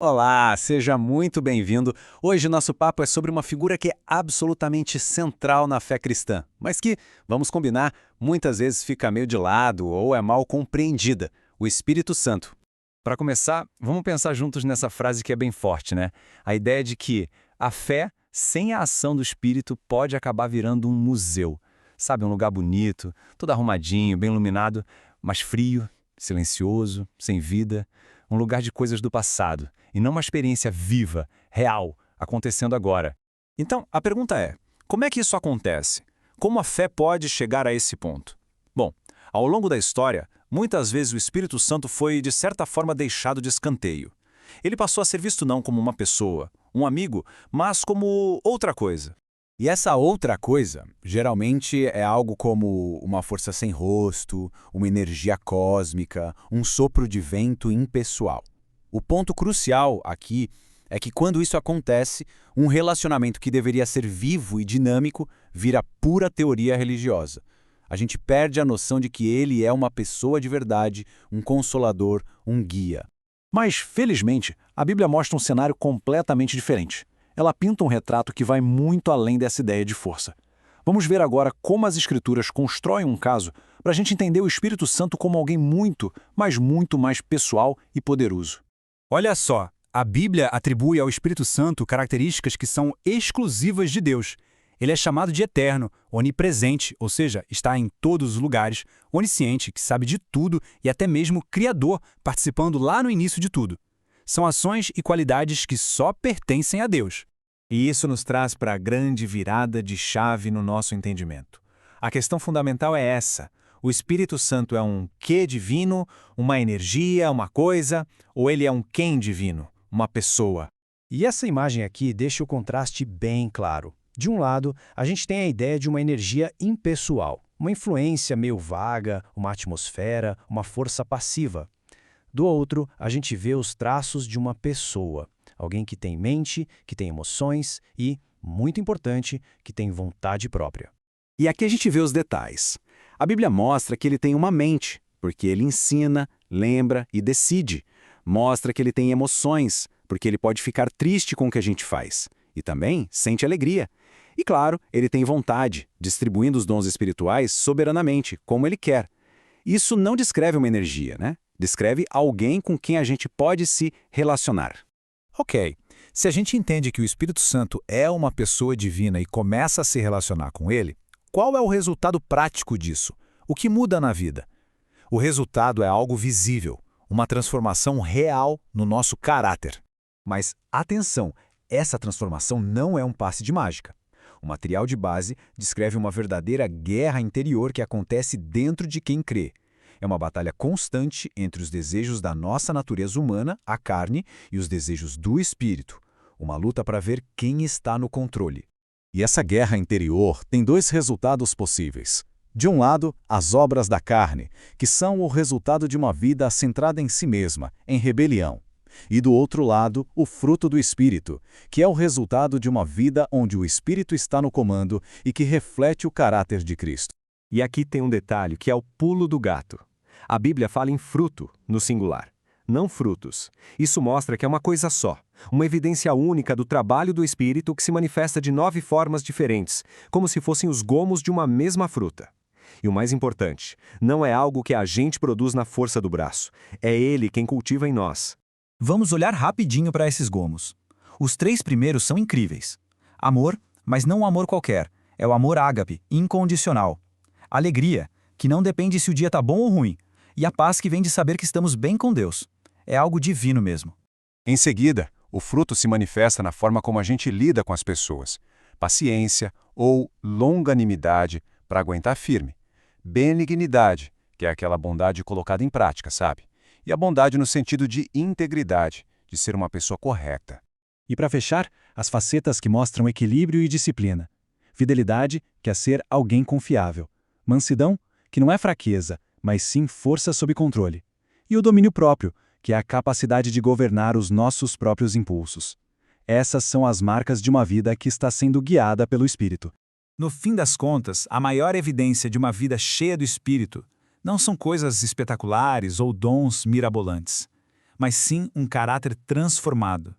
Olá, seja muito bem-vindo. Hoje nosso papo é sobre uma figura que é absolutamente central na fé cristã, mas que, vamos combinar, muitas vezes fica meio de lado ou é mal compreendida: o Espírito Santo. Para começar, vamos pensar juntos nessa frase que é bem forte, né? A ideia de que a fé, sem a ação do Espírito, pode acabar virando um museu. Sabe, um lugar bonito, todo arrumadinho, bem iluminado, mas frio, silencioso, sem vida. Um lugar de coisas do passado, e não uma experiência viva, real, acontecendo agora. Então, a pergunta é: como é que isso acontece? Como a fé pode chegar a esse ponto? Bom, ao longo da história, muitas vezes o Espírito Santo foi, de certa forma, deixado de escanteio. Ele passou a ser visto não como uma pessoa, um amigo, mas como outra coisa. E essa outra coisa, geralmente é algo como uma força sem rosto, uma energia cósmica, um sopro de vento impessoal. O ponto crucial aqui é que quando isso acontece, um relacionamento que deveria ser vivo e dinâmico vira pura teoria religiosa. A gente perde a noção de que ele é uma pessoa de verdade, um consolador, um guia. Mas, felizmente, a Bíblia mostra um cenário completamente diferente. Ela pinta um retrato que vai muito além dessa ideia de força. Vamos ver agora como as Escrituras constroem um caso para a gente entender o Espírito Santo como alguém muito, mas muito mais pessoal e poderoso. Olha só, a Bíblia atribui ao Espírito Santo características que são exclusivas de Deus. Ele é chamado de eterno, onipresente, ou seja, está em todos os lugares, onisciente, que sabe de tudo e até mesmo criador, participando lá no início de tudo. São ações e qualidades que só pertencem a Deus. E isso nos traz para a grande virada de chave no nosso entendimento. A questão fundamental é essa: o Espírito Santo é um quê divino, uma energia, uma coisa, ou ele é um quem divino, uma pessoa? E essa imagem aqui deixa o contraste bem claro. De um lado, a gente tem a ideia de uma energia impessoal, uma influência meio vaga, uma atmosfera, uma força passiva. Do outro, a gente vê os traços de uma pessoa, alguém que tem mente, que tem emoções e, muito importante, que tem vontade própria. E aqui a gente vê os detalhes. A Bíblia mostra que ele tem uma mente, porque ele ensina, lembra e decide. Mostra que ele tem emoções, porque ele pode ficar triste com o que a gente faz. E também sente alegria. E claro, ele tem vontade, distribuindo os dons espirituais soberanamente, como ele quer. Isso não descreve uma energia, né? Descreve alguém com quem a gente pode se relacionar. Ok, se a gente entende que o Espírito Santo é uma pessoa divina e começa a se relacionar com ele, qual é o resultado prático disso? O que muda na vida? O resultado é algo visível, uma transformação real no nosso caráter. Mas atenção, essa transformação não é um passe de mágica. O material de base descreve uma verdadeira guerra interior que acontece dentro de quem crê. É uma batalha constante entre os desejos da nossa natureza humana, a carne, e os desejos do espírito. Uma luta para ver quem está no controle. E essa guerra interior tem dois resultados possíveis. De um lado, as obras da carne, que são o resultado de uma vida centrada em si mesma, em rebelião. E do outro lado, o fruto do Espírito, que é o resultado de uma vida onde o Espírito está no comando e que reflete o caráter de Cristo. E aqui tem um detalhe que é o pulo do gato. A Bíblia fala em fruto, no singular, não frutos. Isso mostra que é uma coisa só, uma evidência única do trabalho do Espírito que se manifesta de 9 formas diferentes, como se fossem os gomos de uma mesma fruta. E o mais importante, não é algo que a gente produz na força do braço, é Ele quem cultiva em nós. Vamos olhar rapidinho para esses gomos. Os 3 primeiros são incríveis. Amor, mas não um amor qualquer, é o amor ágape, incondicional. Alegria, que não depende se o dia está bom ou ruim. E a paz que vem de saber que estamos bem com Deus. É algo divino mesmo. Em seguida, o fruto se manifesta na forma como a gente lida com as pessoas. Paciência ou longanimidade para aguentar firme. Benignidade, que é aquela bondade colocada em prática, sabe? E a bondade no sentido de integridade, de ser uma pessoa correta. E para fechar, as facetas que mostram equilíbrio e disciplina. Fidelidade, que é ser alguém confiável. Mansidão, que não é fraqueza, mas sim força sob controle. E o domínio próprio, que é a capacidade de governar os nossos próprios impulsos. Essas são as marcas de uma vida que está sendo guiada pelo Espírito. No fim das contas, a maior evidência de uma vida cheia do Espírito não são coisas espetaculares ou dons mirabolantes, mas sim um caráter transformado.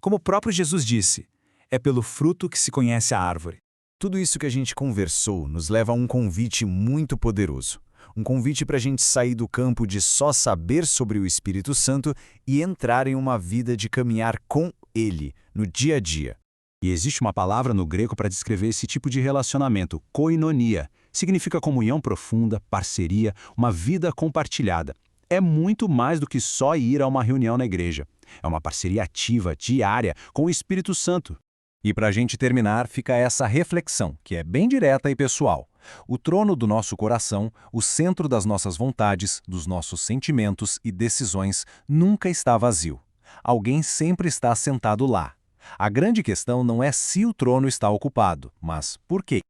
Como o próprio Jesus disse, é pelo fruto que se conhece a árvore. Tudo isso que a gente conversou nos leva a um convite muito poderoso. Um convite para a gente sair do campo de só saber sobre o Espírito Santo e entrar em uma vida de caminhar com Ele, no dia a dia. E existe uma palavra no grego para descrever esse tipo de relacionamento, koinonia. Significa comunhão profunda, parceria, uma vida compartilhada. É muito mais do que só ir a uma reunião na igreja. É uma parceria ativa, diária, com o Espírito Santo. E para a gente terminar, fica essa reflexão, que é bem direta e pessoal. O trono do nosso coração, o centro das nossas vontades, dos nossos sentimentos e decisões, nunca está vazio. Alguém sempre está sentado lá. A grande questão não é se o trono está ocupado, mas por quê.